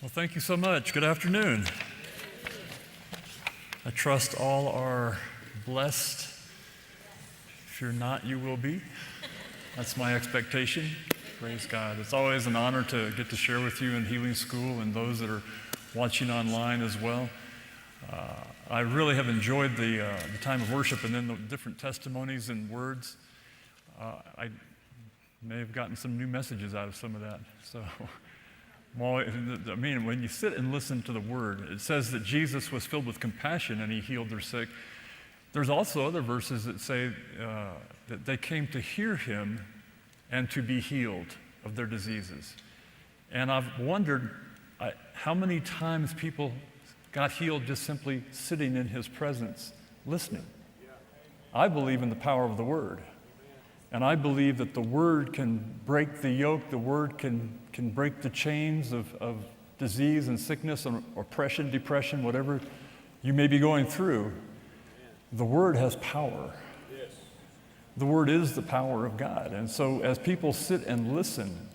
Well, thank you so much. Good afternoon. I trust all are blessed. If you're not, you will be. That's my expectation. Praise God. It's always an honor to get to share with you in Healing School and those that are watching online as well. I really have enjoyed the time of worship and then the different testimonies and words. I may have gotten some new messages out of some of that. So. Well, I mean, when you sit and listen to the Word, it says that Jesus was filled with compassion and He healed their sick. There's also other verses that say that they came to hear Him and to be healed of their diseases. And I've wondered how many times people got healed just simply sitting in His presence, listening. I believe in the power of the Word. And I believe that the Word can break the yoke, the Word can break the chains of disease and sickness and oppression, depression, whatever you may be going through. The Word has power. Yes. The Word is the power of God. And so as people sit and listen,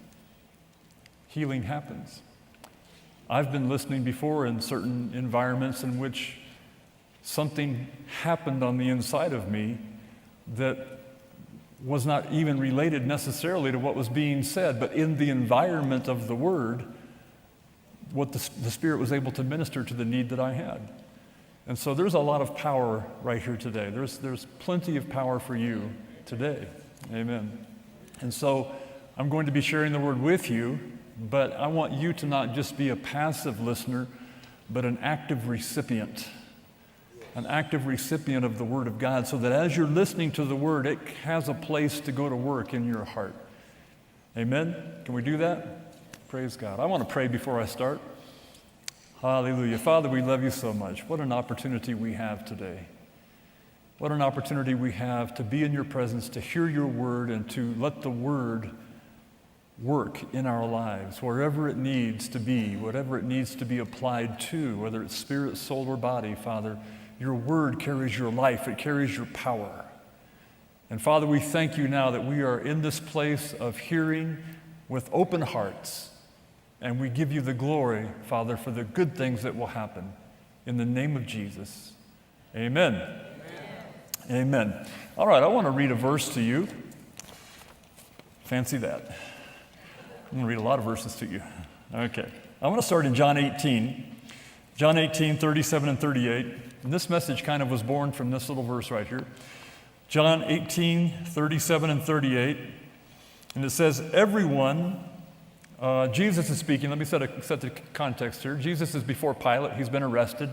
healing happens. I've been listening before in certain environments in which something happened on the inside of me that was not even related necessarily to what was being said, but in the environment of the Word, what the Spirit was able to minister to the need that I had. And so there's a lot of power right here today. There's plenty of power for you today. Amen. And so I'm going to be sharing the Word with you, but I want you to not just be a passive listener, but an active recipient. An active recipient of the Word of God, so that as you're listening to the Word, it has a place to go to work in your heart. Amen? Can we do that? Praise God. I want to pray before I start. Hallelujah. Father, we love you so much. What an opportunity we have today. What an opportunity we have to be in your presence, to hear your Word, and to let the Word work in our lives, wherever it needs to be, whatever it needs to be applied to, whether it's spirit, soul, or body, Father. Your Word carries your life. It carries your power. And Father, we thank you now that we are in this place of hearing with open hearts. And we give you the glory, Father, for the good things that will happen. In the name of Jesus. Amen. Amen. All right, I want to read a verse to you. Fancy that. I'm going to read a lot of verses to you. Okay. I want to start in John 18. John 18, 37 and 38. And this message kind of was born from this little verse right here. John 18, 37 and 38. And it says, everyone, Jesus is speaking. Let me set the context here. Jesus is before Pilate. He's been arrested.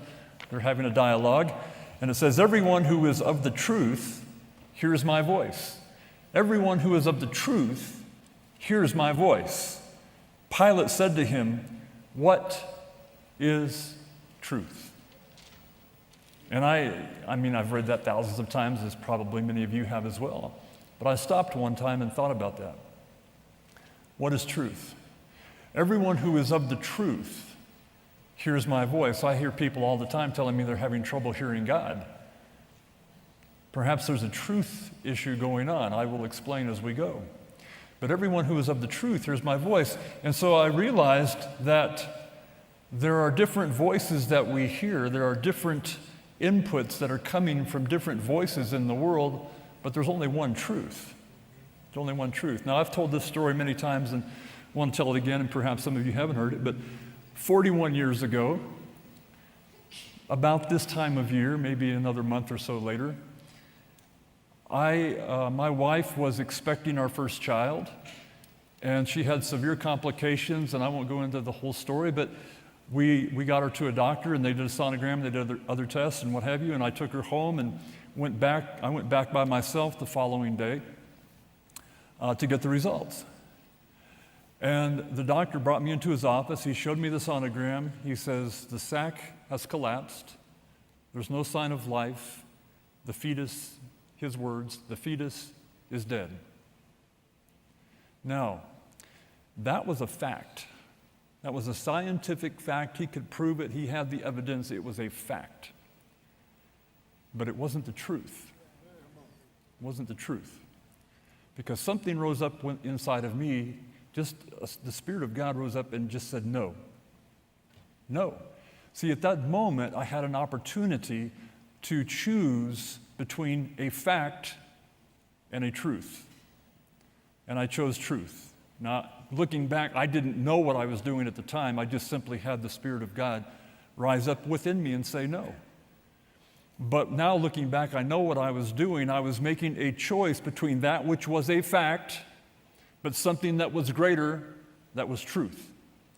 They're having a dialogue. And it says, everyone who is of the truth hears my voice. Everyone who is of the truth hears my voice. Pilate said to him, what is truth? And I mean, I've read that thousands of times, as probably many of you have as well. But I stopped one time and thought about that. What is truth? Everyone who is of the truth hears my voice. I hear people all the time telling me they're having trouble hearing God. Perhaps there's a truth issue going on. I will explain as we go. But everyone who is of the truth hears my voice. And so I realized that there are different voices that we hear. There are different inputs that are coming from different voices in the world, but there's only one truth. There's only one truth. Now, I've told this story many times and want to tell it again, and perhaps some of you haven't heard it, but 41 years ago, about this time of year, maybe another month or so later, my wife was expecting our first child, and she had severe complications, and I won't go into the whole story, but we got her to a doctor, and they did a sonogram, they did other tests and what have you, and I took her home and went back. I went back by myself the following day to get the results. And the doctor brought me into his office. He showed me the sonogram. He says, the sac has collapsed. There's no sign of life. The fetus, his words, the fetus is dead. Now, that was a fact. That was a scientific fact. He could prove it. He had the evidence. It was a fact. But it wasn't the truth. It wasn't the truth. Because something rose up inside of me, the Spirit of God rose up and just said no. No. See, at that moment, I had an opportunity to choose between a fact and a truth. And I chose truth. Now, looking back, I didn't know what I was doing at the time. I just simply had the Spirit of God rise up within me and say no. But now looking back, I know what I was doing. I was making a choice between that which was a fact, but something that was greater, that was truth.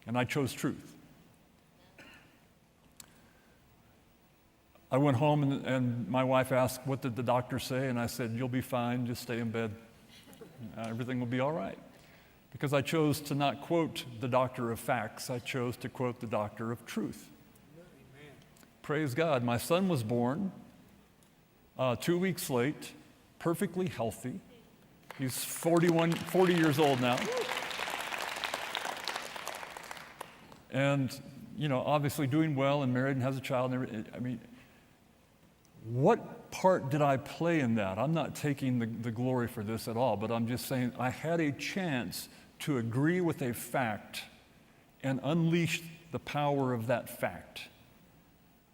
And I chose truth. I went home and my wife asked, what did the doctor say? And I said, you'll be fine, just stay in bed. Everything will be all right. Because I chose to not quote the doctor of facts, I chose to quote the doctor of truth. Amen. Praise God. My son was born 2 weeks late, perfectly healthy. He's 40 years old now. And, obviously doing well and married and has a child. What part did I play in that? I'm not taking the glory for this at all, but I'm just saying I had a chance to agree with a fact and unleash the power of that fact.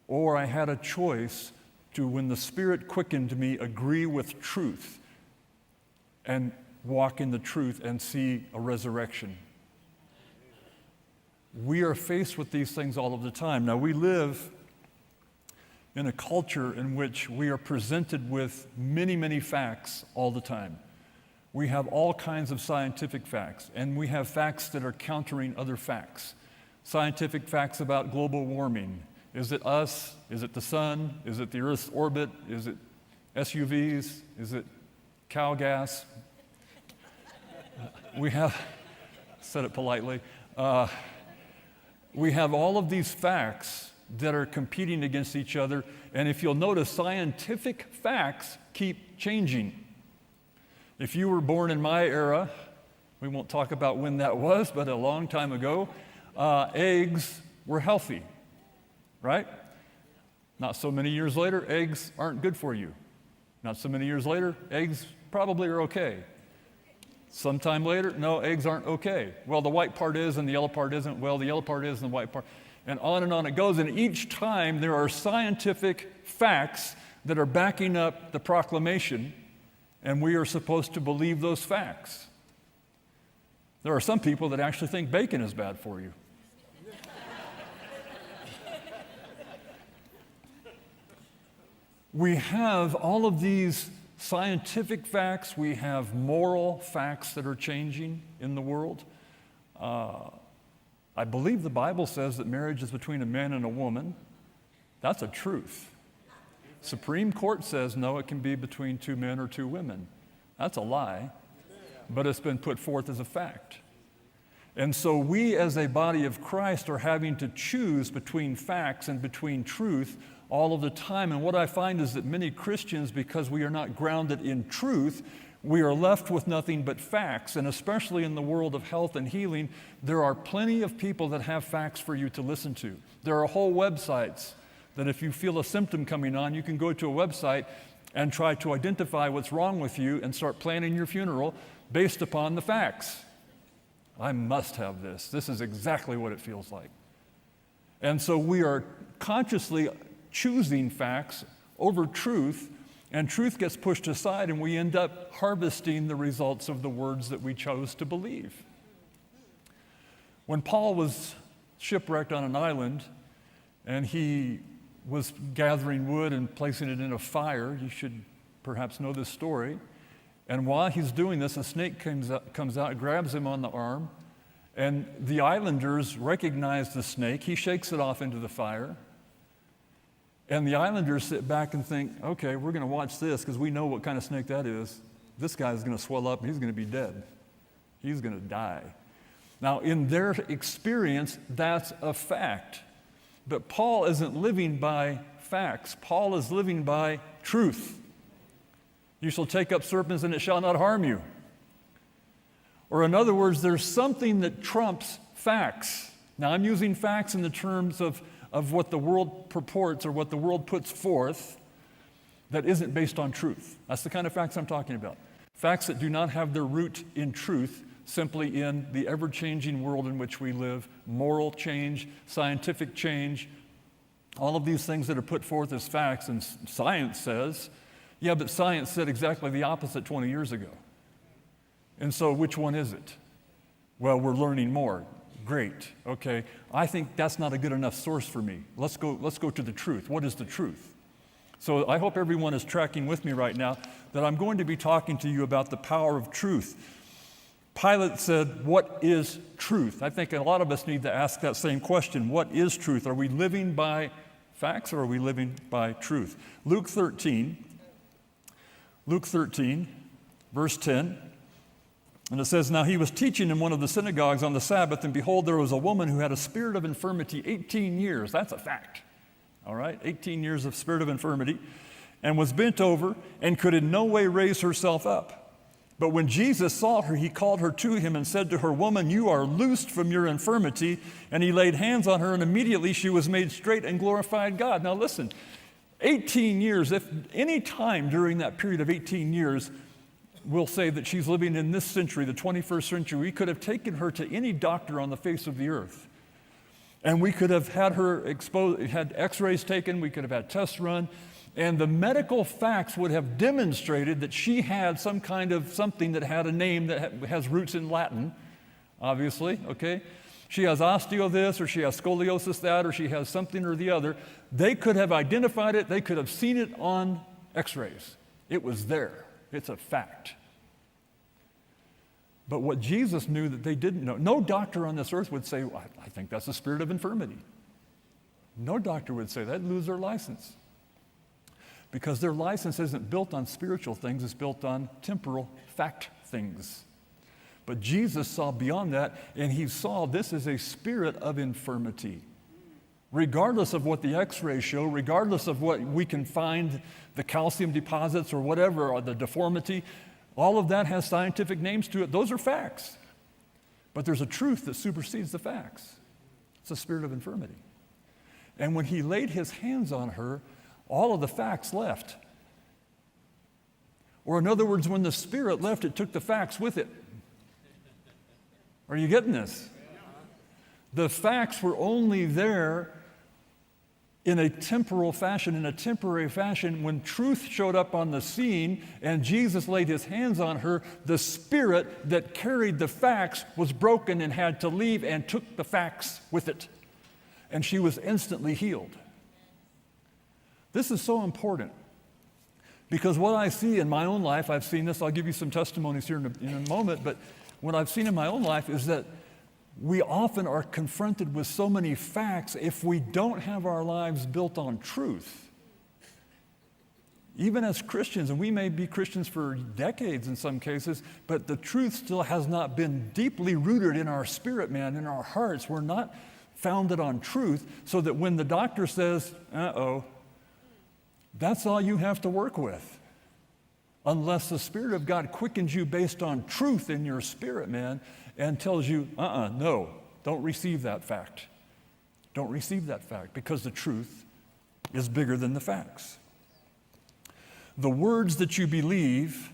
Or I had a choice to, when the Spirit quickened me, agree with truth and walk in the truth and see a resurrection. We are faced with these things all of the time. Now, we live in a culture in which we are presented with many, many facts all the time. We have all kinds of scientific facts, and we have facts that are countering other facts. Scientific facts about global warming. Is it us? Is it the sun? Is it the Earth's orbit? Is it SUVs? Is it cow gas? We have, said it politely, we have all of these facts that are competing against each other, and if you'll notice, scientific facts keep changing. If you were born in my era, we won't talk about when that was, but a long time ago, eggs were healthy, right? Not so many years later, eggs aren't good for you. Not so many years later, eggs probably are okay. Sometime later, no, eggs aren't okay. Well, the white part is and the yellow part isn't. Well, the yellow part is and the white part. And on it goes. And each time there are scientific facts that are backing up the proclamation, and we are supposed to believe those facts. There are some people that actually think bacon is bad for you. We have all of these scientific facts. We have moral facts that are changing in the world. I believe the Bible says that marriage is between a man and a woman. That's a truth. Supreme Court says, no, it can be between two men or two women. That's a lie, but it's been put forth as a fact. And so we as a body of Christ are having to choose between facts and between truth all of the time. And what I find is that many Christians, because we are not grounded in truth, we are left with nothing but facts. And especially in the world of health and healing, there are plenty of people that have facts for you to listen to. There are whole websites that if you feel a symptom coming on, you can go to a website and try to identify what's wrong with you and start planning your funeral based upon the facts. I must have this. This is exactly what it feels like. And so we are consciously choosing facts over truth, and truth gets pushed aside, and we end up harvesting the results of the words that we chose to believe. When Paul was shipwrecked on an island, and he was gathering wood and placing it in a fire, you should perhaps know this story, and while he's doing this, a snake comes out, grabs him on the arm, and the islanders recognize the snake. He shakes it off into the fire. And the islanders sit back and think, okay, we're going to watch this because we know what kind of snake that is. This guy's going to swell up and he's going to be dead. He's going to die. Now, in their experience, that's a fact. But Paul isn't living by facts. Paul is living by truth. You shall take up serpents and it shall not harm you. Or in other words, there's something that trumps facts. Now, I'm using facts in the terms of what the world purports or what the world puts forth that isn't based on truth. That's the kind of facts I'm talking about. Facts that do not have their root in truth simply in the ever-changing world in which we live, moral change, scientific change, all of these things that are put forth as facts, and science says, yeah, but science said exactly the opposite 20 years ago. And so which one is it? Well, we're learning more. Great, okay. I think that's not a good enough source for me. Let's go to the truth. What is the truth? So I hope everyone is tracking with me right now that I'm going to be talking to you about the power of truth. Pilate said, what is truth? I think a lot of us need to ask that same question. What is truth? Are we living by facts or are we living by truth? Luke 13, verse 10. And it says, now he was teaching in one of the synagogues on the Sabbath, and behold, there was a woman who had a spirit of infirmity 18 years. That's a fact. All right, 18 years of spirit of infirmity, and was bent over and could in no way raise herself up. But when Jesus saw her, he called her to him and said to her, woman, you are loosed from your infirmity. And he laid hands on her, and immediately she was made straight and glorified God. Now listen, 18 years, if any time during that period of 18 years, we'll say that she's living in this century, the 21st century, we could have taken her to any doctor on the face of the earth. And we could have had her had x-rays taken, we could have had tests run, and the medical facts would have demonstrated that she had some kind of something that had a name that has roots in Latin, obviously, okay? She has osteo this, or she has scoliosis that, or she has something or the other. They could have identified it, they could have seen it on x-rays. It was there. It's a fact. But what Jesus knew that they didn't know, no doctor on this earth would say, well, I think that's a spirit of infirmity. No doctor would say that. They'd lose their license. Because their license isn't built on spiritual things, it's built on temporal fact things. But Jesus saw beyond that, and he saw this is a spirit of infirmity. Regardless of what the x-rays show, regardless of what we can find, the calcium deposits or whatever, or the deformity, all of that has scientific names to it. Those are facts. But there's a truth that supersedes the facts. It's a spirit of infirmity. And when he laid his hands on her, all of the facts left. Or in other words, when the spirit left, it took the facts with it. Are you getting this? The facts were only there in a temporal fashion, in a temporary fashion. When truth showed up on the scene and Jesus laid his hands on her, the spirit that carried the facts was broken and had to leave and took the facts with it. And she was instantly healed. This is so important because what I see in my own life, I've seen this, I'll give you some testimonies here in a moment, but what I've seen in my own life is that we often are confronted with so many facts if we don't have our lives built on truth. Even as Christians, and we may be Christians for decades in some cases, but the truth still has not been deeply rooted in our spirit, man, in our hearts. We're not founded on truth, so that when the doctor says, uh-oh, that's all you have to work with. Unless the Spirit of God quickens you based on truth in your spirit, man, and tells you, no, don't receive that fact. Don't receive that fact, because the truth is bigger than the facts. The words that you believe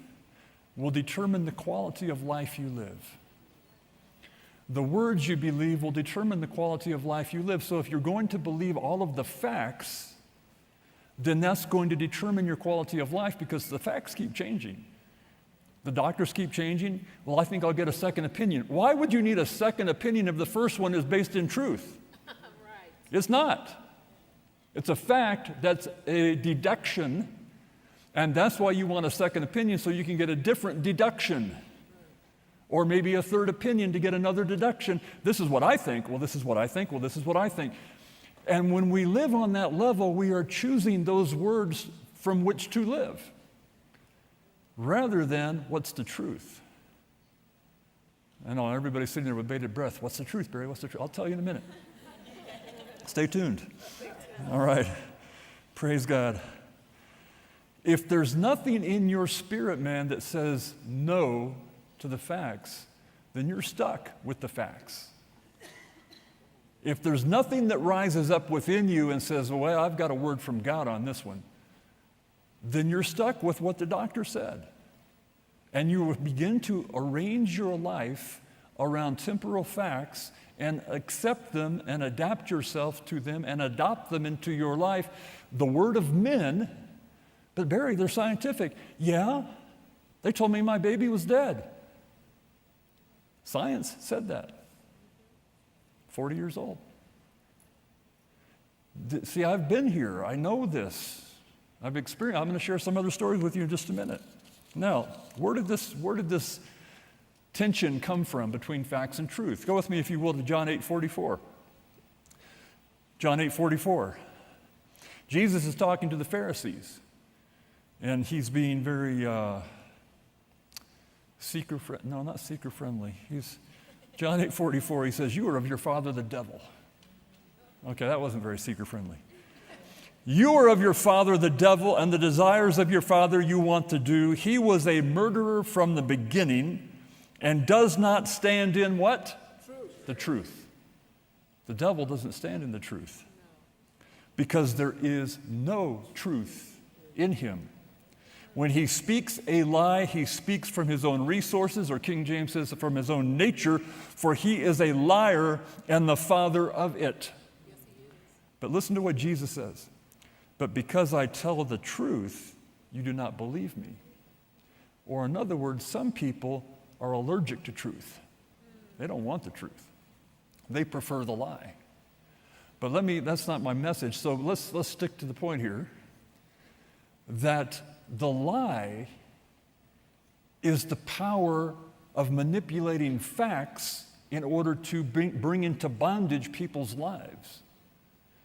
will determine the quality of life you live. The words you believe will determine the quality of life you live. So if you're going to believe all of the facts, then that's going to determine your quality of life, because the facts keep changing. The doctors keep changing. Well, I think I'll get a second opinion. Why would you need a second opinion if the first one is based in truth? Right. It's not. It's a fact that's a deduction, and that's why you want a second opinion, so you can get a different deduction. Or maybe a third opinion to get another deduction. This is what I think. Well, this is what I think. Well, this is what I think. And when we live on that level, we are choosing those words from which to live, rather than what's the truth. I know everybody's sitting there with bated breath. What's the truth, Barry? What's the truth? I'll tell you in a minute. Stay tuned. All right. Praise God. If there's nothing in your spirit, man, that says no to the facts, then you're stuck with the facts. If there's nothing that rises up within you and says, well, I've got a word from God on this one, then you're stuck with what the doctor said. And you will begin to arrange your life around temporal facts and accept them and adapt yourself to them and adopt them into your life, the word of men, but Barry, they're scientific. Yeah, they told me my baby was dead. Science said that. 40 years old. See, I've been here. I know this. I've experienced. I'm going to share some other stories with you in just a minute. Now, where did this tension come from between facts and truth? Go with me, if you will, to John 8:44. John 8:44. Jesus is talking to the Pharisees, and he's being very seeker-friendly. John 8:44, he says, "You are of your father the devil." Okay, that wasn't very seeker-friendly. "You are of your father the devil, and the desires of your father you want to do. He was a murderer from the beginning and does not stand in" what? Truth. The truth. The devil doesn't stand in the truth because there is no truth in him. When he speaks a lie, he speaks from his own resources, or King James says from his own nature, for he is a liar and the father of it. Yes, he is. But listen to what Jesus says. "But because I tell the truth, you do not believe me." Or in other words, some people are allergic to truth. They don't want the truth. They prefer the lie. But that's not my message. So let's stick to the point here that the lie is the power of manipulating facts in order to bring into bondage people's lives.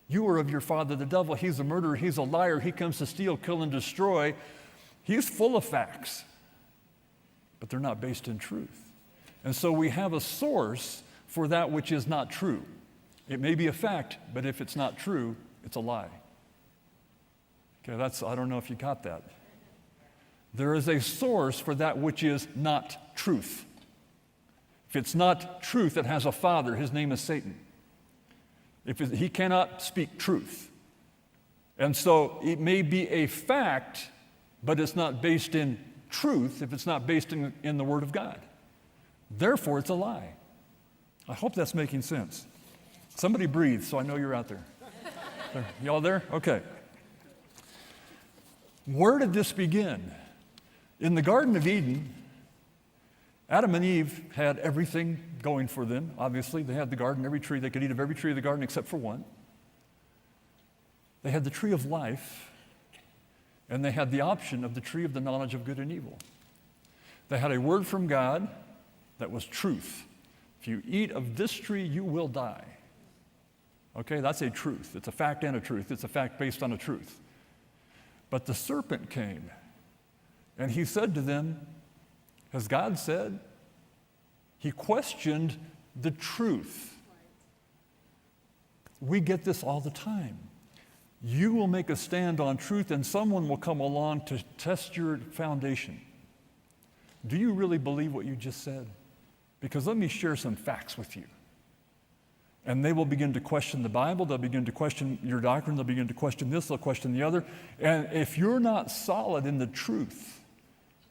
You are of your father the devil. He's a murderer. He's a liar. He comes to steal, kill, and destroy. He's full of facts, but they're not based in truth. And so we have a source for that which is not true. It may be a fact, but if it's not true, it's a lie. Okay, I don't know if you got that. There is a source for that which is not truth. If it's not truth, it has a father. His name is Satan. He cannot speak truth. And so it may be a fact, but it's not based in truth if it's not based in the Word of God. Therefore, it's a lie. I hope that's making sense. Somebody breathe so I know you're out there. Y'all there? Okay. Where did this begin? In the Garden of Eden, Adam and Eve had everything going for them. Obviously, they had the garden, every tree. They could eat of every tree of the garden except for one. They had the tree of life, and they had the option of the tree of the knowledge of good and evil. They had a word from God that was truth. If you eat of this tree, you will die. Okay, that's a truth. It's a fact and a truth. It's a fact based on a truth. But the serpent came, and he said to them, has God said? He questioned the truth. We get this all the time. You will make a stand on truth, and someone will come along to test your foundation. Do you really believe what you just said? Because let me share some facts with you. And they will begin to question the Bible. They'll begin to question your doctrine. They'll begin to question this. They'll question the other. And if you're not solid in the truth,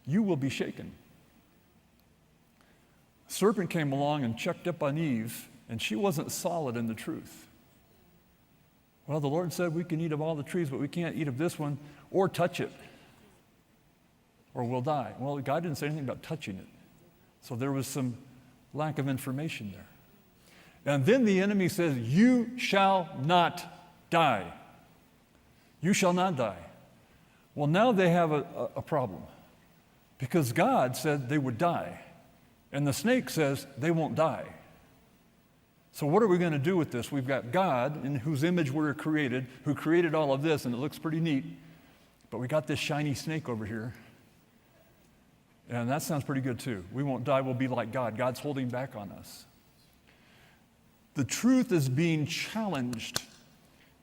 you will be shaken. The serpent came along and checked up on Eve, and she wasn't solid in the truth. Well, the Lord said we can eat of all the trees, but we can't eat of this one or touch it, or we'll die. Well, God didn't say anything about touching it. So there was some lack of information there. And then the enemy says, you shall not die. You shall not die. Well, now they have a problem, because God said they would die, and the snake says they won't die. So what are we going to do with this? We've got God, in whose image we're created, who created all of this, and it looks pretty neat, but we got this shiny snake over here, and that sounds pretty good too. We won't die, we'll be like God. God's holding back on us. The truth is being challenged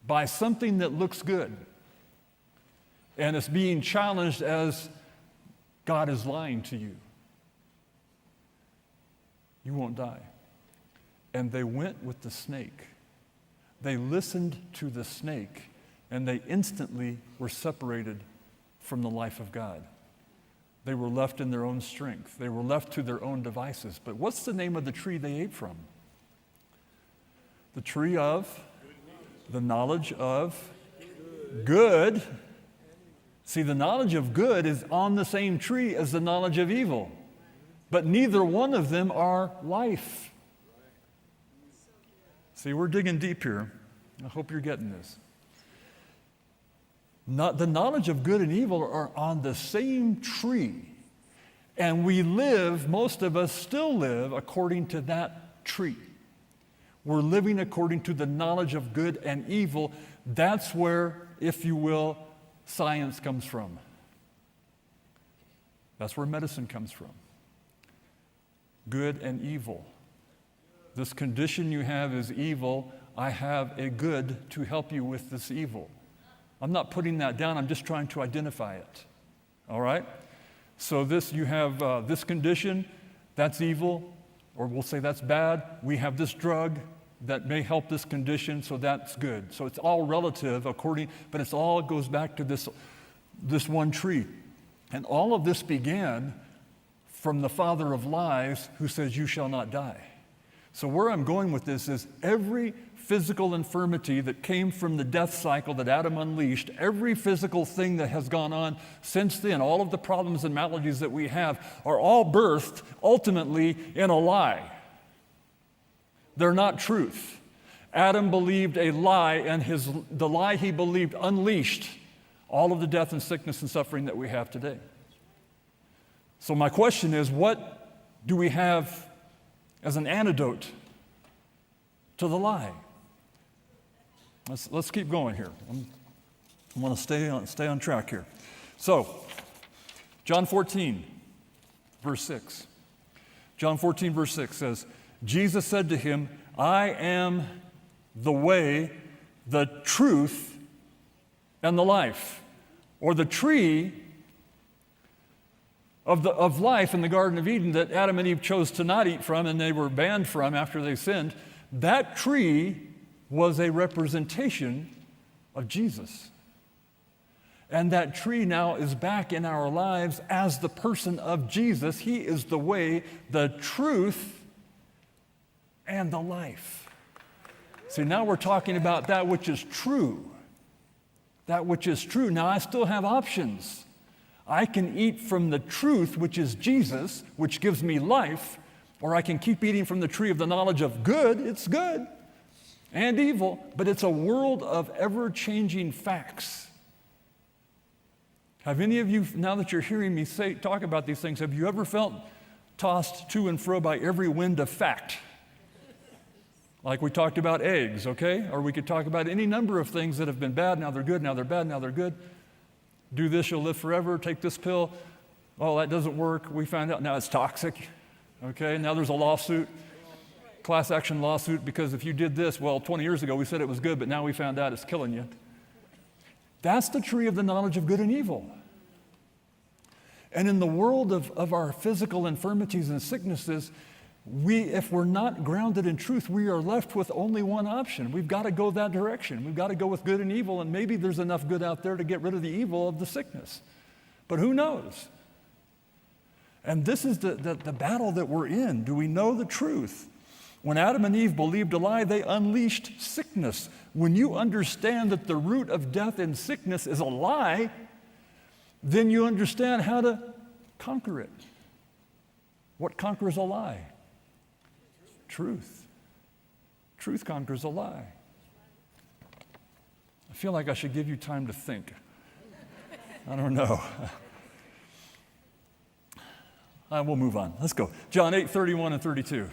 by something that looks good, and it's being challenged as God is lying to you. You won't die. And they went with the snake. They listened to the snake, and they instantly were separated from the life of God. They were left in their own strength. They were left to their own devices. But what's the name of the tree they ate from? The tree of the knowledge of good. See, the knowledge of good is on the same tree as the knowledge of evil. But neither one of them are life. See, we're digging deep here. I hope you're getting this. The knowledge of good and evil are on the same tree. And we live, most of us still live, according to that tree. We're living according to the knowledge of good and evil. That's where, if you will, science comes from. That's where medicine comes from. Good and evil. This condition you have is evil. I have a good to help you with this evil. I'm not putting that down. I'm just trying to identify it. All right? So you have this condition, that's evil, or we'll say that's bad. We have this drug that may help this condition, so that's good. So it's all relative but it all goes back to this one tree. And all of this began from the father of lies who says, you shall not die. So where I'm going with this is every physical infirmity that came from the death cycle that Adam unleashed, every physical thing that has gone on since then, all of the problems and maladies that we have are all birthed ultimately in a lie. They're not truth. Adam believed a lie, and the lie he believed unleashed all of the death and sickness and suffering that we have today. So my question is, what do we have as an antidote to the lie? Let's keep going here. I want to stay on track here. So, John 14, verse 6. John 14, verse 6 says, Jesus said to him, I am the way, the truth, and the life. Or the tree of life in the Garden of Eden that Adam and Eve chose to not eat from and they were banned from after they sinned, that tree was a representation of Jesus. And that tree now is back in our lives as the person of Jesus. He is the way, the truth, and the life. See, now we're talking about that which is true. That which is true. Now I still have options. I can eat from the truth, which is Jesus, which gives me life, or I can keep eating from the tree of the knowledge of good. It's good. And evil, but it's a world of ever-changing facts. Have any of you, now that you're hearing me talk about these things, have you ever felt tossed to and fro by every wind of fact? Like we talked about eggs, okay? Or we could talk about any number of things that have been bad, now they're good, now they're bad, now they're good. Do this, you'll live forever. Take this pill. Oh, that doesn't work. We found out now it's toxic, okay? Now there's a lawsuit. Class action lawsuit because if you did this, 20 years ago we said it was good, but now we found out it's killing you. That's the tree of the knowledge of good and evil. And in the world of our physical infirmities and sicknesses, if we're not grounded in truth, we are left with only one option. We've got to go that direction. We've got to go with good and evil, and maybe there's enough good out there to get rid of the evil of the sickness. But who knows? And this is the battle that we're in. Do we know the truth? When Adam and Eve believed a lie, they unleashed sickness. When you understand that the root of death and sickness is a lie, then you understand how to conquer it. What conquers a lie? Truth. Truth conquers a lie. I feel like I should give you time to think. I don't know. We'll move on. Let's go. John 8:31 and 32.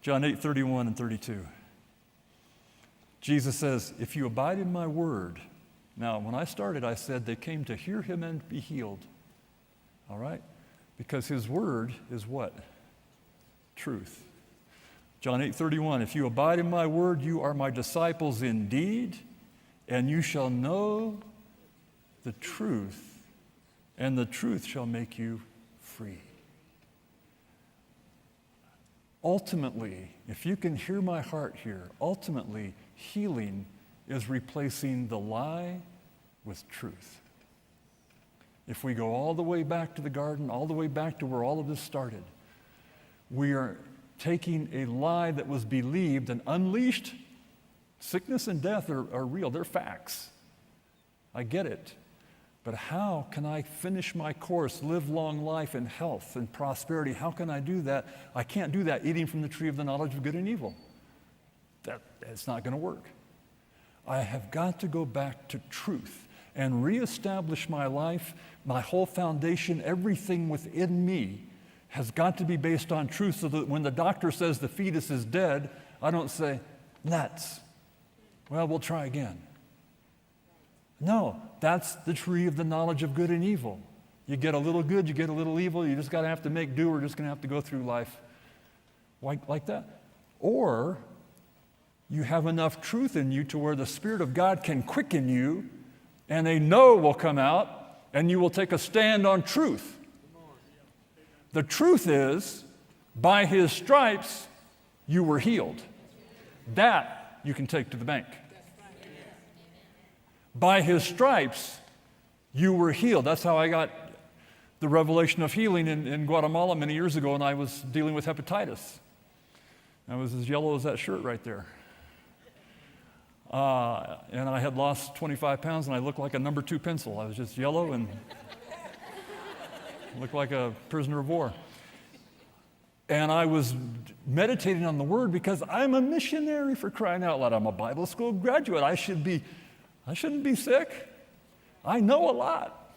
John 8:31 and 32. Jesus says, if you abide in my word. Now, when I started, I said they came to hear him and be healed. All right? Because his word is what? Truth. John 8:31, if you abide in my word, you are my disciples indeed, and you shall know the truth, and the truth shall make you free. Ultimately, if you can hear my heart here, ultimately, healing is replacing the lie with truth. If we go all the way back to the garden, all the way back to where all of this started, we are taking a lie that was believed and unleashed. Sickness and death are real. They're facts. I get it. But how can I finish my course, live long life in health and prosperity? How can I do that? I can't do that eating from the tree of the knowledge of good and evil. It's not going to work. I have got to go back to truth and reestablish my life. My whole foundation, everything within me has got to be based on truth, so that when the doctor says the fetus is dead, I don't say, nuts. Well, we'll try again. No, that's the tree of the knowledge of good and evil. You get a little good, you get a little evil, you just got to have to make do. We're just going to have to go through life like that. Or you have enough truth in you to where the Spirit of God can quicken you, and a no will come out, and you will take a stand on truth. The truth is, by His stripes, you were healed. That you can take to the bank. By His stripes, you were healed. That's how I got the revelation of healing in Guatemala many years ago when I was dealing with hepatitis. I was as yellow as that shirt right there. And I had lost 25 pounds, and I looked like a number 2 pencil. I was just yellow and looked like a prisoner of war. And I was meditating on the Word because I'm a missionary, for crying out loud. I'm a Bible school graduate. I shouldn't be sick. I know a lot.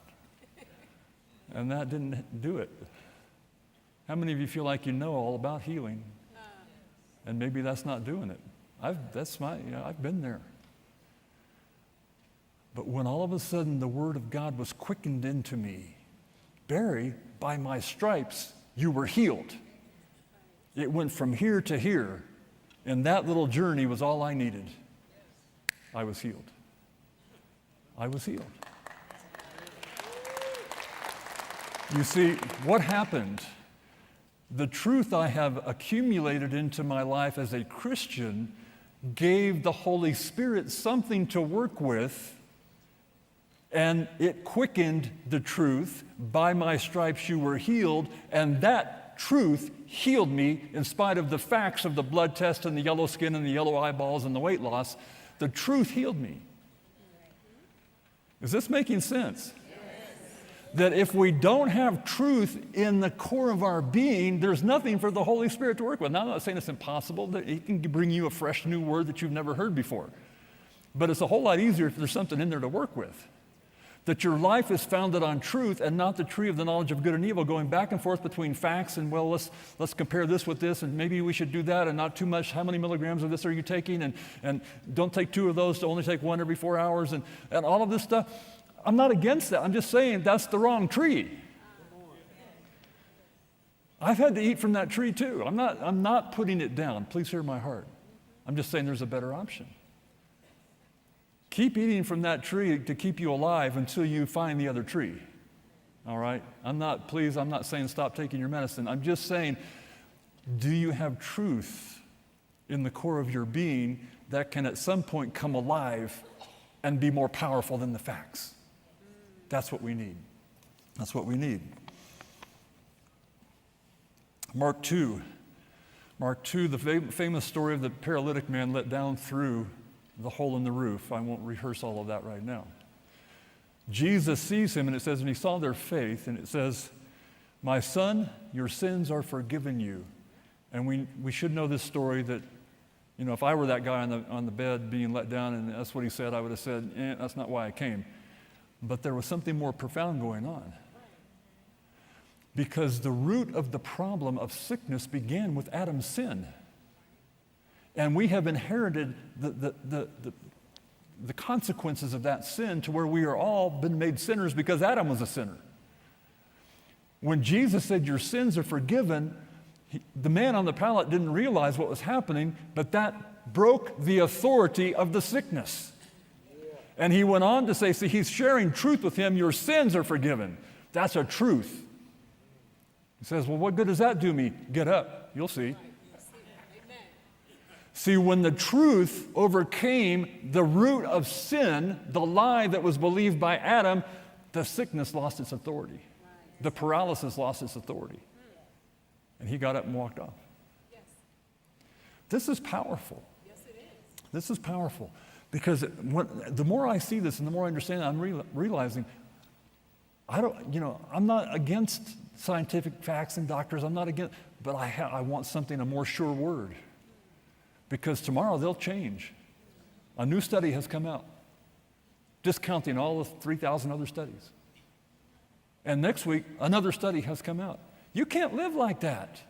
And that didn't do it. How many of you feel like you know all about healing? And maybe that's not doing it. I've been there. But when all of a sudden the Word of God was quickened into me, Barry, by my stripes, you were healed. It went from here to here, and that little journey was all I needed. I was healed. I was healed. You see, what happened? The truth I have accumulated into my life as a Christian gave the Holy Spirit something to work with, and it quickened the truth. By my stripes you were healed, and that truth healed me in spite of the facts of the blood test and the yellow skin and the yellow eyeballs and the weight loss. The truth healed me. Is this making sense? That if we don't have truth in the core of our being, there's nothing for the Holy Spirit to work with. Now, I'm not saying it's impossible. That He can bring you a fresh new word that you've never heard before. But it's a whole lot easier if there's something in there to work with. That your life is founded on truth and not the tree of the knowledge of good and evil, going back and forth between facts and, well, let's compare this with this, and maybe we should do that, and not too much. How many milligrams of this are you taking? And don't take 2 of those, to only take 1 every 4 hours, and all of this stuff. I'm not against that. I'm just saying that's the wrong tree. I've had to eat from that tree too. I'm not putting it down. Please hear my heart. I'm just saying there's a better option. Keep eating from that tree to keep you alive until you find the other tree. All right? I'm not saying stop taking your medicine. I'm just saying, do you have truth in the core of your being that can at some point come alive and be more powerful than the facts? That's what we need. That's what we need. Mark 2, the famous story of the paralytic man let down through the hole in the roof. I won't rehearse all of that right now. Jesus sees him, and it says, and he saw their faith, and it says, my son, your sins are forgiven you. And we should know this story that, if I were that guy on the bed being let down, and that's what he said, I would have said, that's not why I came. But there was something more profound going on. Because the root of the problem of sickness began with Adam's sin. And we have inherited the consequences of that sin to where we are all been made sinners because Adam was a sinner. When Jesus said, your sins are forgiven, the man on the pallet didn't realize what was happening, but that broke the authority of the sickness. And he went on to say, see, he's sharing truth with him. Your sins are forgiven. That's a truth. He says, well, what good does that do me? Get up. You'll see. See, when the truth overcame the root of sin, the lie that was believed by Adam, the sickness lost its authority. The paralysis lost its authority. And he got up and walked off. Yes. This is powerful. Yes, it is. This is powerful. Because the more I see this and the more I understand it, I'm realizing I'm not against scientific facts and doctors. I'm not against, but I want something, a more sure word. Because tomorrow they'll change. A new study has come out, discounting all the 3,000 other studies. And next week, another study has come out. You can't live like that.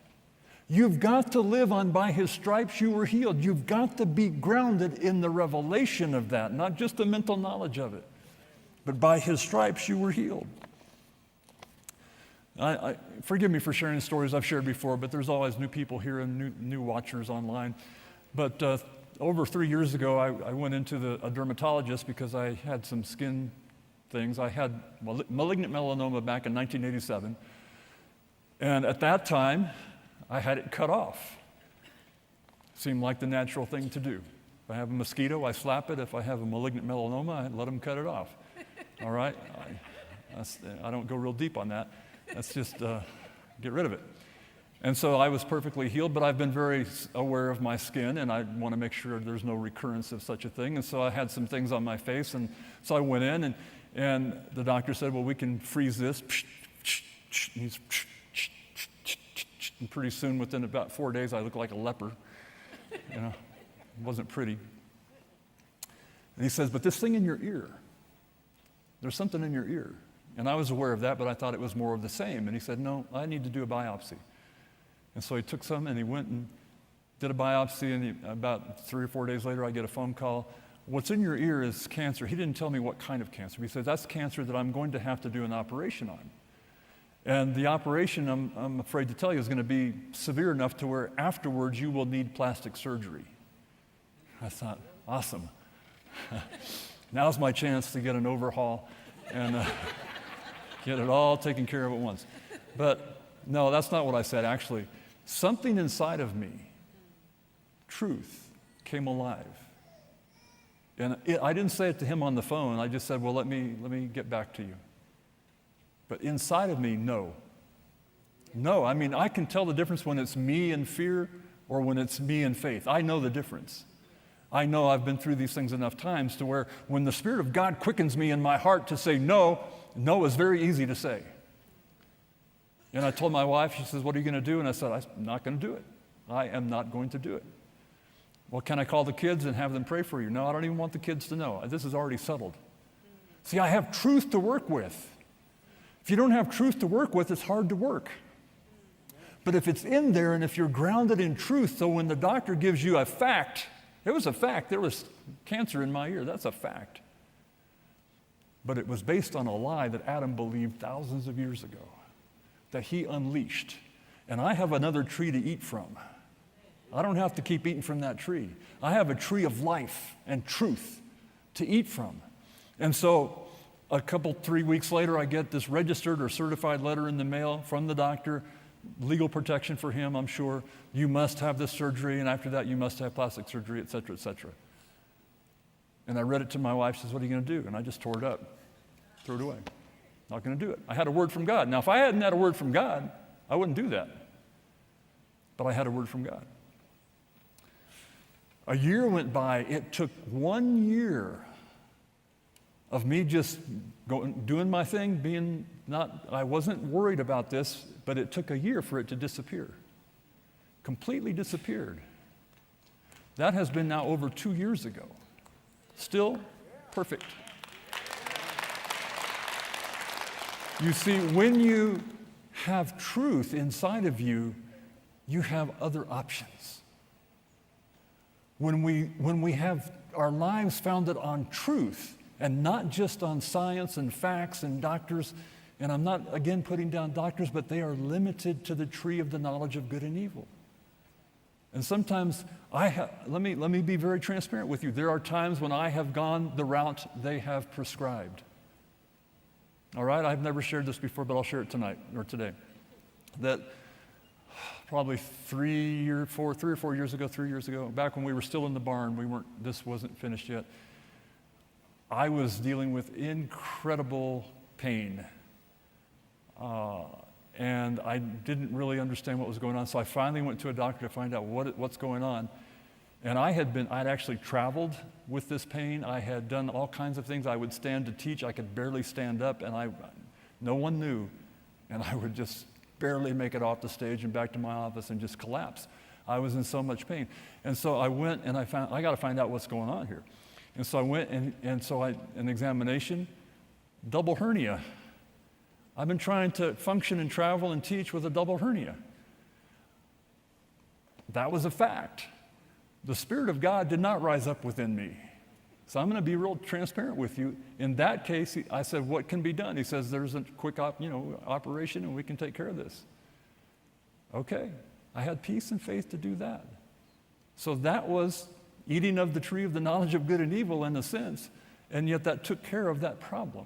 You've got to live on by his stripes you were healed. You've got to be grounded in the revelation of that, not just the mental knowledge of it. But by his stripes you were healed. Forgive me for sharing stories I've shared before, but there's always new people here and new watchers online. But over 3 years ago, I went into a dermatologist because I had some skin things. I had malignant melanoma back in 1987. And at that time, I had it cut off. Seemed like the natural thing to do. If I have a mosquito, I slap it. If I have a malignant melanoma, I let them cut it off. All right? I don't go real deep on that. That's just get rid of it. And so I was perfectly healed, but I've been very aware of my skin, and I want to make sure there's no recurrence of such a thing. And so I had some things on my face, and so I went in, and the doctor said, well, we can freeze this. And pretty soon, within about 4 days, I looked like a leper. It wasn't pretty. And he says, but this thing in your ear, there's something in your ear. And I was aware of that, but I thought it was more of the same. And he said, no, I need to do a biopsy. And so he took some, and he went and did a biopsy, and about 3 or 4 days later, I get a phone call. What's in your ear is cancer. He didn't tell me what kind of cancer. He said, that's cancer that I'm going to have to do an operation on. And the operation, I'm afraid to tell you, is going to be severe enough to where afterwards you will need plastic surgery. I thought, awesome. Now's my chance to get an overhaul and get it all taken care of at once. But no, that's not what I said, actually. Something inside of me, truth, came alive. And I didn't say it to him on the phone. I just said, well, let me get back to you. But inside of me, no. No, I mean, I can tell the difference when it's me in fear or when it's me in faith. I know the difference. I know I've been through these things enough times to where when the Spirit of God quickens me in my heart to say no, no is very easy to say. And I told my wife, she says, what are you going to do? And I said, I'm not going to do it. I am not going to do it. Well, can I call the kids and have them pray for you? No, I don't even want the kids to know. This is already settled. See, I have truth to work with. If you don't have truth to work with, it's hard to work. But if it's in there and if you're grounded in truth, so when the doctor gives you a fact, it was a fact, there was cancer in my ear, that's a fact. But it was based on a lie that Adam believed thousands of years ago, that he unleashed. And I have another tree to eat from. I don't have to keep eating from that tree. I have a tree of life and truth to eat from. And so 3 weeks later, I get this registered or certified letter in the mail from the doctor, legal protection for him, I'm sure. You must have this surgery, and after that, you must have plastic surgery, et cetera, et cetera. And I read it to my wife. She says, what are you going to do? And I just tore it up, threw it away. Not going to do it. I had a word from God. Now, if I hadn't had a word from God, I wouldn't do that. But I had a word from God. A year went by. It took 1 year of me just doing my thing, I wasn't worried about this, but it took a year for it to disappear. Completely disappeared. That has been now over 2 years ago. Still perfect. You see, when you have truth inside of you, you have other options. When we have our lives founded on truth, and not just on science and facts and doctors, and I'm not, again, putting down doctors, but they are limited to the tree of the knowledge of good and evil. And sometimes let me be very transparent with you. There are times when I have gone the route they have prescribed. All right, I've never shared this before, but I'll share it tonight or today. That probably 3 or 4 years ago, back when we were still in the barn, this wasn't finished yet. I was dealing with incredible pain. And I didn't really understand what was going on, so I finally went to a doctor to find out what's going on. And I'd actually traveled with this pain. I had done all kinds of things. I would stand to teach. I could barely stand up, and no one knew. And I would just barely make it off the stage and back to my office and just collapse. I was in so much pain. And so I went and I got to find out what's going on here. And so I went an examination, double hernia. I've been trying to function and travel and teach with a double hernia. That was a fact. The Spirit of God did not rise up within me. So I'm going to be real transparent with you. In that case, I said, what can be done? He says, there's a quick operation and we can take care of this. Okay. I had peace and faith to do that. So that was eating of the tree of the knowledge of good and evil in a sense, and yet that took care of that problem.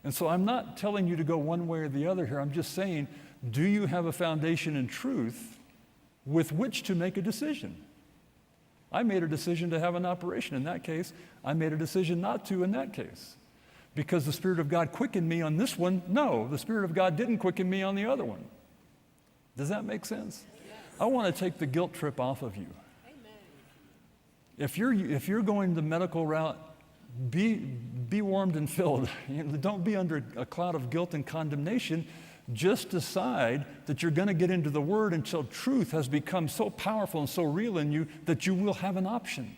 And so I'm not telling you to go one way or the other here. I'm just saying, do you have a foundation in truth with which to make a decision? I made a decision to have an operation in that case. I made a decision not to in that case. Because the Spirit of God quickened me on this one? No, the Spirit of God didn't quicken me on the other one. Does that make sense? Yes. I want to take the guilt trip off of you. Amen. If you're going the medical route, be warmed and filled. Don't be under a cloud of guilt and condemnation. Just decide that you're going to get into the Word until truth has become so powerful and so real in you that you will have an option.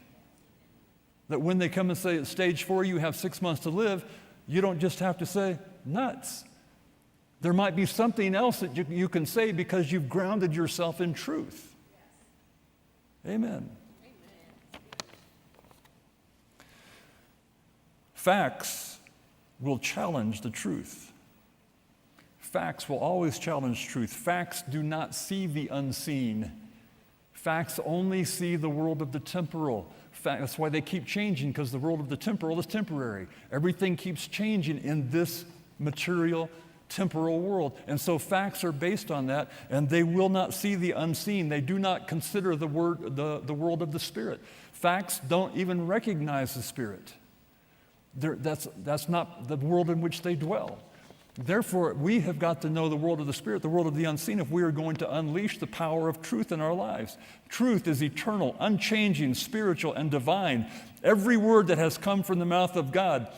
That when they come and say at stage 4 you have 6 months to live, you don't just have to say, nuts. There might be something else that you can say because you've grounded yourself in truth. Yes. Amen. Facts will challenge the truth. Facts will always challenge truth. Facts do not see the unseen. Facts only see the world of the temporal. That's why they keep changing, because the world of the temporal is temporary. Everything keeps changing in this material, temporal world. And so facts are based on that, and they will not see the unseen. They do not consider the world of the Spirit. Facts don't even recognize the Spirit. That's not the world in which they dwell. Therefore, we have got to know the world of the Spirit, the world of the unseen, if we are going to unleash the power of truth in our lives. Truth is eternal, unchanging, spiritual, and divine. Every word that has come from the mouth of God.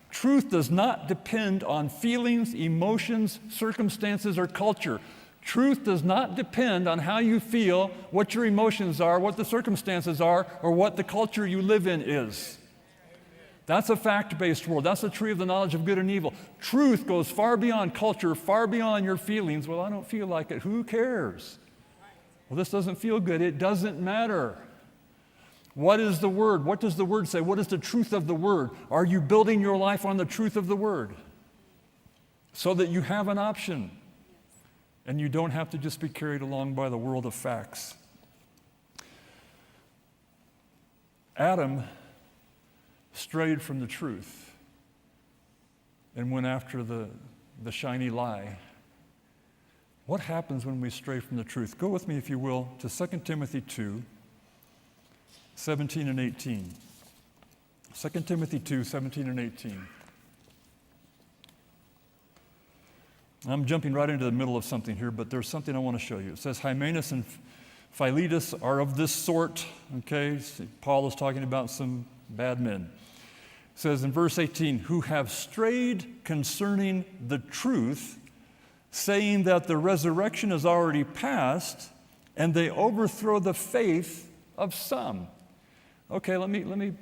Truth does not depend on feelings, emotions, circumstances, or culture. Truth does not depend on how you feel, what your emotions are, what the circumstances are, or what the culture you live in is. That's a fact-based world. That's the tree of the knowledge of good and evil. Truth goes far beyond culture, far beyond your feelings. Well, I don't feel like it. Who cares? Well, this doesn't feel good. It doesn't matter. What is the Word? What does the Word say? What is the truth of the Word? Are you building your life on the truth of the Word? So that you have an option. And you don't have to just be carried along by the world of facts. Adam strayed from the truth and went after the shiny lie. What happens when we stray from the truth? Go with me, if you will, to 2 Timothy 2, 17 and 18. 2 Timothy 2, 17 and 18. I'm jumping right into the middle of something here, but there's something I want to show you. It says, Hymenaeus and Philetus are of this sort. Okay, Paul is talking about some bad men. It says in verse 18, who have strayed concerning the truth, saying that the resurrection is already past, and they overthrow the faith of some. Okay, let me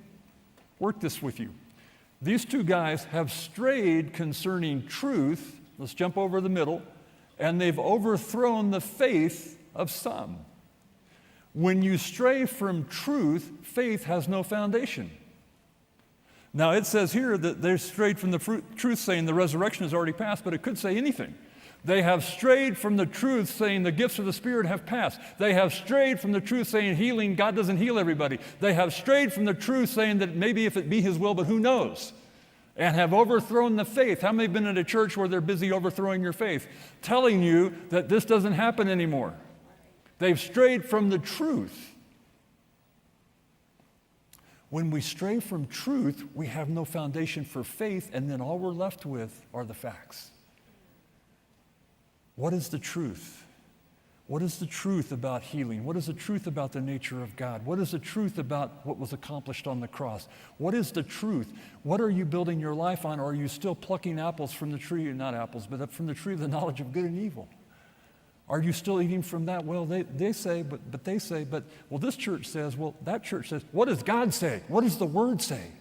work this with you. These two guys have strayed concerning truth. Let's jump over the middle. And they've overthrown the faith of some. When you stray from truth, faith has no foundation. Now, it says here that they're strayed from the truth, saying the resurrection is already past, but it could say anything. They have strayed from the truth, saying the gifts of the Spirit have passed. They have strayed from the truth, saying healing, God doesn't heal everybody. They have strayed from the truth, saying that maybe if it be His will, but who knows? And have overthrown the faith. How many have been in a church where they're busy overthrowing your faith? Telling you that this doesn't happen anymore. They've strayed from the truth. When we stray from truth, we have no foundation for faith, and then all we're left with are the facts. What is the truth? What is the truth about healing? What is the truth about the nature of God? What is the truth about what was accomplished on the cross? What is the truth? What are you building your life on? Or are you still plucking apples from the tree, not apples, but from the tree of the knowledge of good and evil? Are you still eating from that? Well, they say, well, this church says, well, that church says. What does God say? What does the Word say?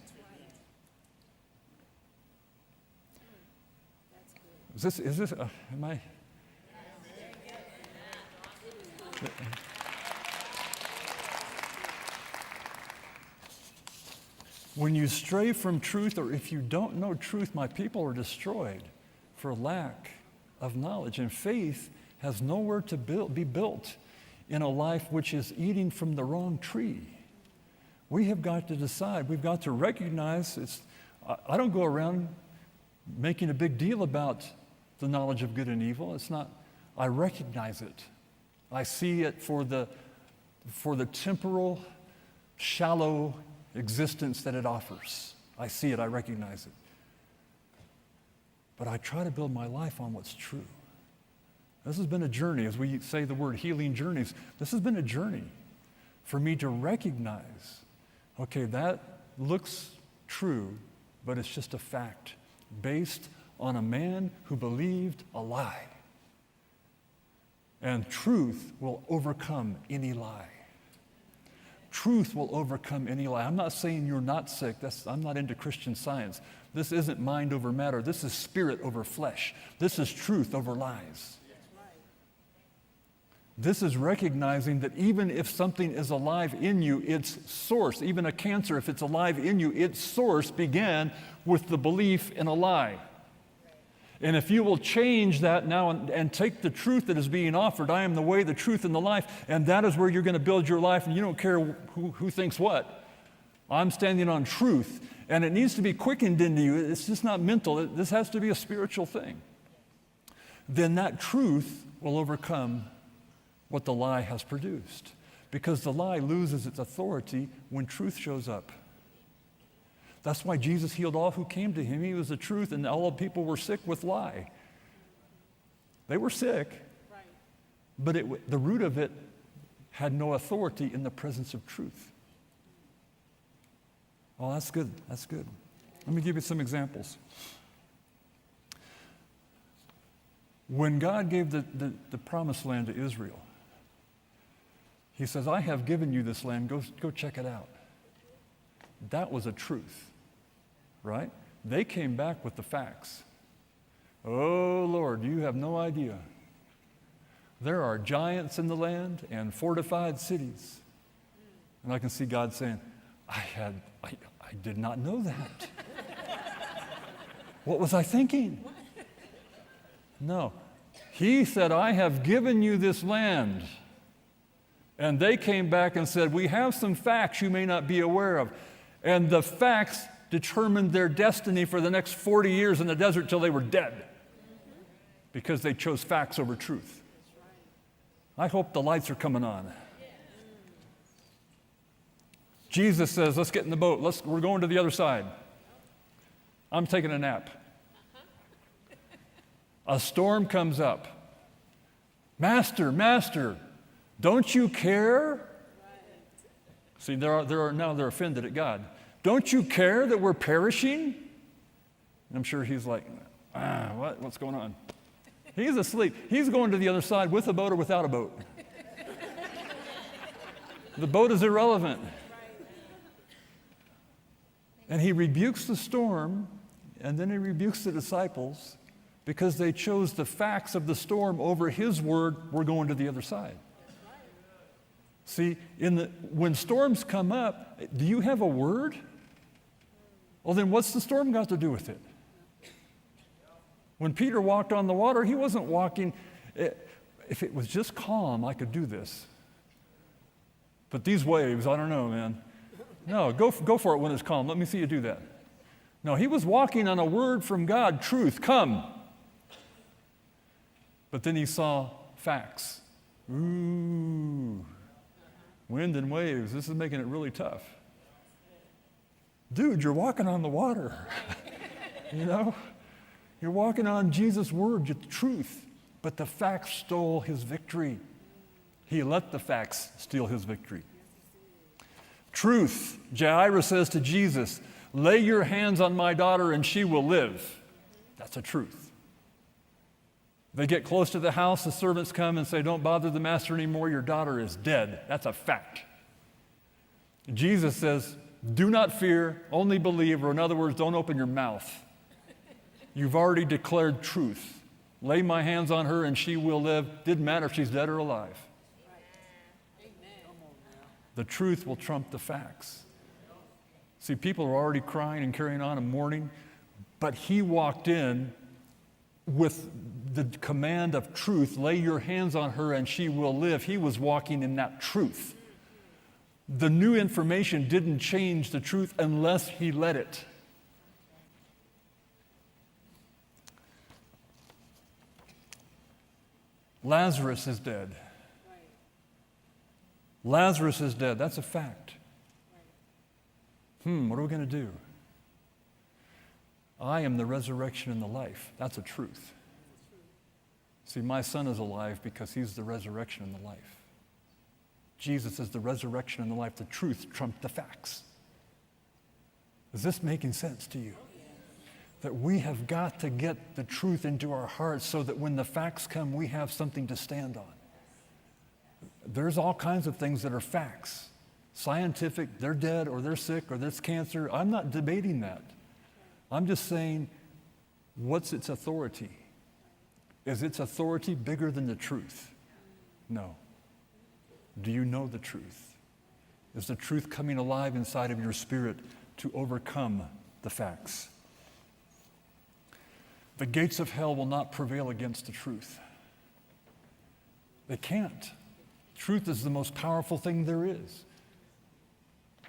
Am I? When you stray from truth, or if you don't know truth, my people are destroyed for lack of knowledge. And faith has nowhere to be built in a life which is eating from the wrong tree. We have got to decide. We've got to recognize I don't go around making a big deal about the knowledge of good and evil. It's not. I recognize it. I see it for the temporal, shallow existence that it offers. I see it, I recognize it. But I try to build my life on what's true. This has been a journey, as we say the word healing journeys. This has been a journey for me to recognize, okay, that looks true, but it's just a fact based on a man who believed a lie. And truth will overcome any lie. Truth will overcome any lie. I'm not saying you're not sick. I'm not into Christian Science. This isn't mind over matter. This is spirit over flesh. This is truth over lies. This is recognizing that even if something is alive in you, its source, even a cancer, if it's alive in you, its source began with the belief in a lie. And if you will change that now and take the truth that is being offered, I am the way, the truth, and the life, and that is where you're going to build your life, and you don't care who thinks what. I'm standing on truth, and it needs to be quickened into you. It's just not mental. This has to be a spiritual thing. Then that truth will overcome what the lie has produced, because the lie loses its authority when truth shows up. That's why Jesus healed all who came to him. He was the truth, and all the people were sick with lie. They were sick, right, but the root of it had no authority in the presence of truth. Oh, that's good. That's good. Let me give you some examples. When God gave the promised land to Israel, he says, I have given you this land. Go check it out. That was a truth, right? They came back with the facts. Oh, Lord, you have no idea. There are giants in the land and fortified cities. And I can see God saying, I did not know that. What was I thinking? No. He said, I have given you this land. And they came back and said, we have some facts you may not be aware of. And the facts determined their destiny for the next 40 years in the desert till they were dead, because they chose facts over truth. I hope the lights are coming on. Jesus says, let's get in the boat. We're going to the other side. I'm taking a nap. A storm comes up. Master, don't you care? See, they're offended at God. Don't you care that we're perishing? And I'm sure he's like, what's going on? He's asleep. He's going to the other side with a boat or without a boat. The boat is irrelevant. And he rebukes the storm, and then he rebukes the disciples because they chose the facts of the storm over his word, we're going to the other side. See, when storms come up, do you have a word? Well, then what's the storm got to do with it? When Peter walked on the water, he wasn't walking. If it was just calm, I could do this. But these waves, I don't know, man. No, go for it when it's calm. Let me see you do that. No, he was walking on a word from God, truth, come. But then he saw facts. Ooh, wind and waves, this is making it really tough. Dude, you're walking on the water. You know? You're walking on Jesus' word, the truth. But the facts stole his victory. He let the facts steal his victory. Truth. Jairus says to Jesus, lay your hands on my daughter and she will live. That's a truth. They get close to the house, the servants come and say, don't bother the master anymore, your daughter is dead. That's a fact. Jesus says, do not fear, only believe, or in other words, don't open your mouth. You've already declared truth. Lay my hands on her and she will live. Didn't matter if she's dead or alive. The truth will trump the facts. See, people are already crying and carrying on and mourning, but he walked in with the command of truth, lay your hands on her and she will live. He was walking in that truth. The new information didn't change the truth unless he let it. Lazarus is dead. Lazarus is dead. That's a fact. What are we going to do? I am the resurrection and the life. That's a truth. See, my son is alive because he's the resurrection and the life. Jesus is the resurrection and the life. The truth trumped the facts. Is this making sense to you? That we have got to get the truth into our hearts so that when the facts come, we have something to stand on. There's all kinds of things that are facts. Scientific, they're dead or they're sick or there's cancer. I'm not debating that. I'm just saying, what's its authority? Is its authority bigger than the truth? No. Do you know the truth? Is the truth coming alive inside of your spirit to overcome the facts? The gates of hell will not prevail against the truth. They can't. Truth is the most powerful thing there is.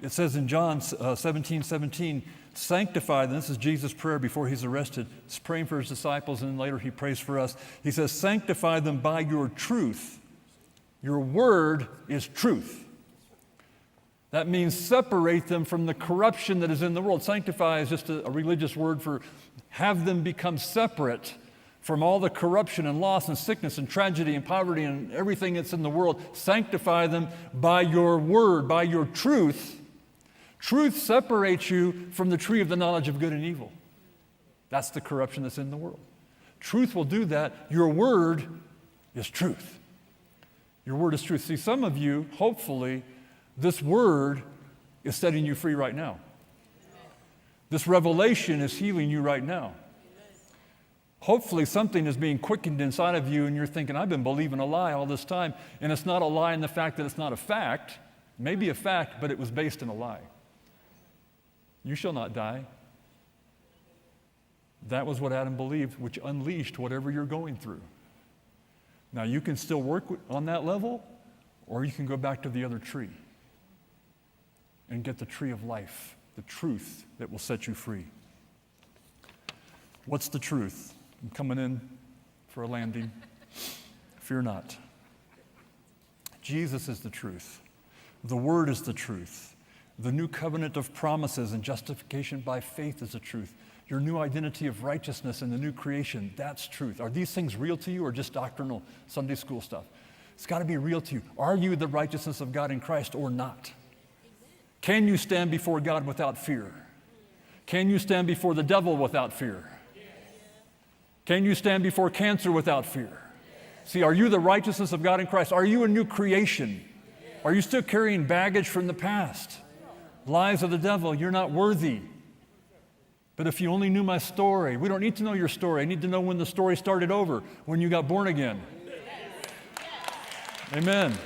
It says in John 17:17, sanctify them. This is Jesus' prayer before he's arrested. He's praying for his disciples, and later he prays for us. He says, sanctify them by your truth. Your word is truth. That means separate them from the corruption that is in the world. Sanctify is just a religious word for have them become separate from all the corruption and loss and sickness and tragedy and poverty and everything that's in the world. Sanctify them by your word, by your truth. Truth separates you from the tree of the knowledge of good and evil. That's the corruption that's in the world. Truth will do that. Your word is truth. Your word is truth. See, some of you, hopefully, this word is setting you free right now. This revelation is healing you right now. Hopefully something is being quickened inside of you and you're thinking, I've been believing a lie all this time. And it's not a lie in the fact that it's not a fact. It may be a fact, but it was based in a lie. You shall not die. That was what Adam believed, which unleashed whatever you're going through. Now you can still work on that level, or you can go back to the other tree and get the tree of life, the truth that will set you free. What's the truth? I'm coming in for a landing. Fear not. Jesus is the truth. The Word is the truth. The new covenant of promises and justification by faith is the truth. Your new identity of righteousness and the new creation, that's truth. Are these things real to you or just doctrinal Sunday school stuff? It's got to be real to you. Are you the righteousness of God in Christ or not? Can you stand before God without fear? Can you stand before the devil without fear? Can you stand before cancer without fear? See, are you the righteousness of God in Christ? Are you a new creation? Are you still carrying baggage from the past? Lies of the devil, you're not worthy. But if you only knew my story, we don't need to know your story. I need to know when the story started over, when you got born again. Amen.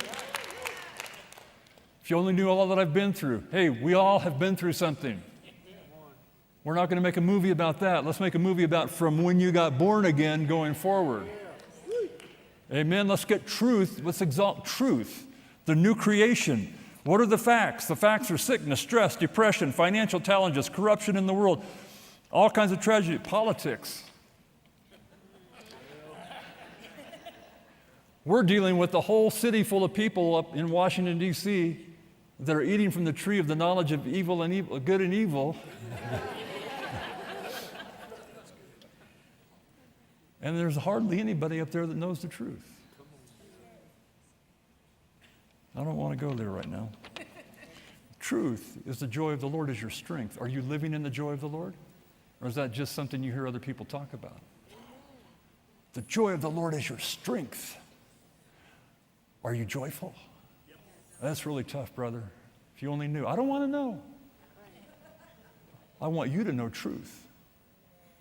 If you only knew all that I've been through. Hey, we all have been through something. We're not going to make a movie about that. Let's make a movie about from when you got born again going forward. Amen. Let's get truth. Let's exalt truth. The new creation. What are the facts? The facts are sickness, stress, depression, financial challenges, corruption in the world, all kinds of tragedy, politics. We're dealing with a whole city full of people up in Washington, D.C. that are eating from the tree of the knowledge of evil and evil, good and evil. And there's hardly anybody up there that knows the truth. I don't want to go there right now. Truth is the joy of the Lord is your strength. Are you living in the joy of the Lord? Or is that just something you hear other people talk about? The joy of the Lord is your strength. Are you joyful? That's really tough, brother. If you only knew. I don't want to know. I want you to know truth.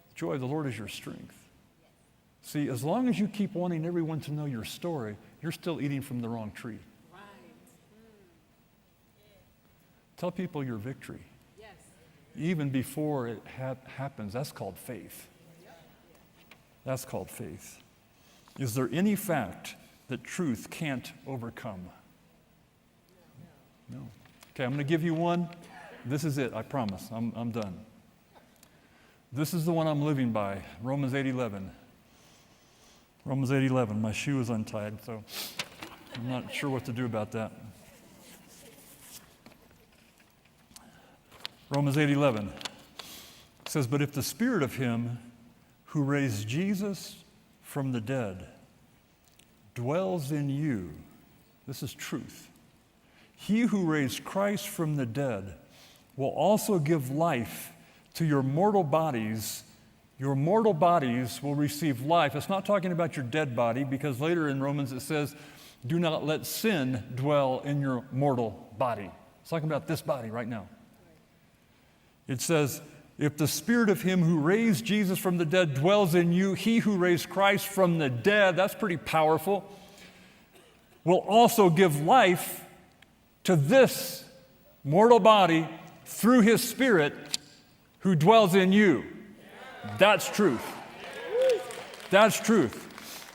The joy of the Lord is your strength. See, as long as you keep wanting everyone to know your story, you're still eating from the wrong tree. Right. Tell people your victory. Yes. Even before it happens. That's called faith. That's called faith. Is there any fact that truth can't overcome? No. Okay, I'm going to give you one. This is it, I promise. I'm done. This is the one I'm living by, Romans 8:11. Romans 8:11. My shoe is untied, so I'm not sure what to do about that. Romans 8:11 says, "But if the Spirit of him who raised Jesus from the dead dwells in you," this is truth, "he who raised Christ from the dead will also give life to your mortal bodies. Your mortal bodies will receive life." It's not talking about your dead body, because later in Romans it says, "Do not let sin dwell in your mortal body." It's talking about this body right now. It says, "If the Spirit of him who raised Jesus from the dead dwells in you, he who raised Christ from the dead," that's pretty powerful, "will also give life to this mortal body through his Spirit who dwells in you." That's truth. That's truth.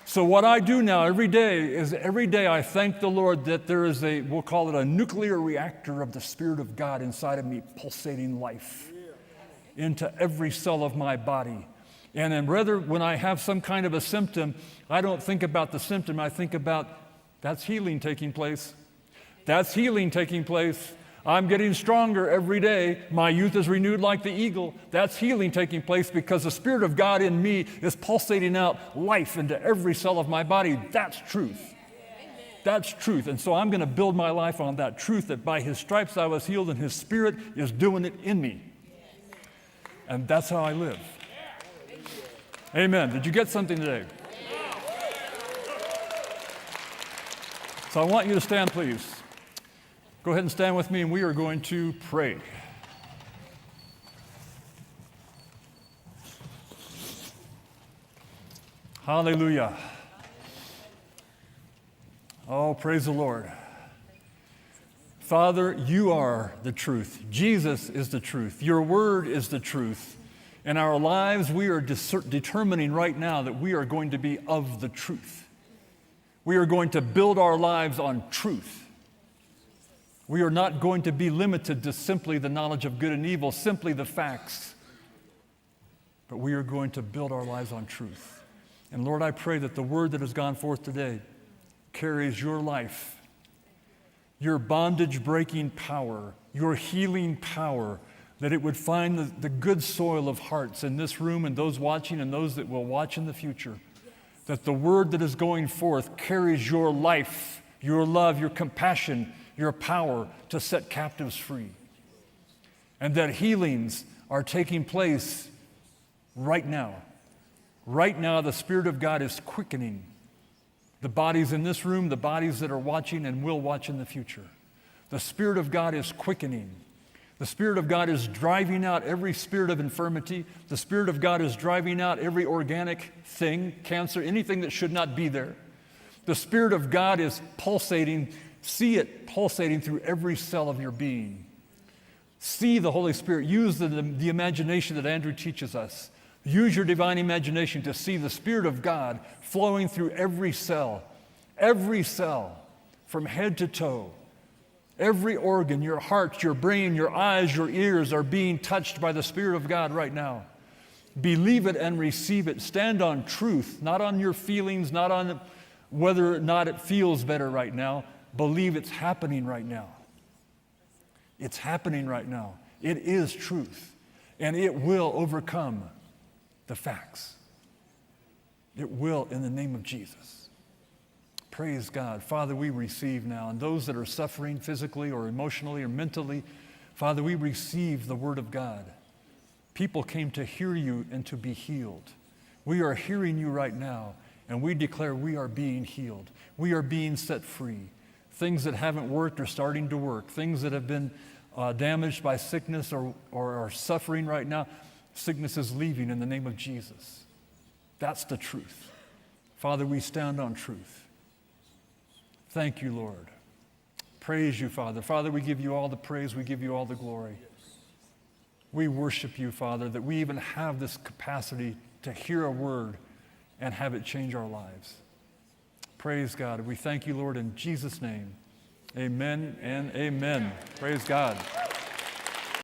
So what I do now every day I thank the Lord that there is we'll call it a nuclear reactor of the Spirit of God inside of me, pulsating life into every cell of my body. And then rather when I have some kind of a symptom, I don't think about the symptom. I think about, that's healing taking place. That's healing taking place. I'm getting stronger every day. My youth is renewed like the eagle. That's healing taking place because the Spirit of God in me is pulsating out life into every cell of my body. That's truth. That's truth. And so I'm going to build my life on that truth, that by his stripes I was healed and his Spirit is doing it in me. And that's how I live. Amen. Did you get something today? So I want you to stand, please. Go ahead and stand with me, and we are going to pray. Hallelujah. Oh, praise the Lord. Father, you are the truth. Jesus is the truth. Your word is the truth. In our lives, we are determining right now that we are going to be of the truth. We are going to build our lives on truth. We are not going to be limited to simply the knowledge of good and evil, simply the facts. But we are going to build our lives on truth. And Lord, I pray that the word that has gone forth today carries your life, your bondage-breaking power, your healing power, that it would find the good soil of hearts in this room and those watching and those that will watch in the future. That the word that is going forth carries your life, your love, your compassion, your power to set captives free. And that healings are taking place right now. Right now, the Spirit of God is quickening the bodies in this room, the bodies that are watching and will watch in the future. The Spirit of God is quickening. The Spirit of God is driving out every spirit of infirmity. The Spirit of God is driving out every organic thing, cancer, anything that should not be there. The Spirit of God is pulsating. See it pulsating through every cell of your being. See the Holy Spirit. Use the imagination that Andrew teaches us. Use your divine imagination to see the Spirit of God flowing through every cell, from head to toe. Every organ, your heart, your brain, your eyes, your ears are being touched by the Spirit of God right now. Believe it and receive it. Stand on truth, not on your feelings, not on whether or not it feels better right now. Believe it's happening right now. It's happening right now. It is truth, and it will overcome the facts. It will in the name of Jesus. Praise God. Father, we receive now. And those that are suffering physically or emotionally or mentally, Father, we receive the Word of God. People came to hear you and to be healed. We are hearing you right now, and we declare we are being healed. We are being set free. Things that haven't worked are starting to work. Things that have been damaged by sickness or are suffering right now, sickness is leaving in the name of Jesus. That's the truth. Father, we stand on truth. Thank you, Lord. Praise you, Father. Father, we give you all the praise. We give you all the glory. We worship you, Father, that we even have this capacity to hear a word and have it change our lives. Praise God. We thank you, Lord, in Jesus' name. Amen and amen. Praise God.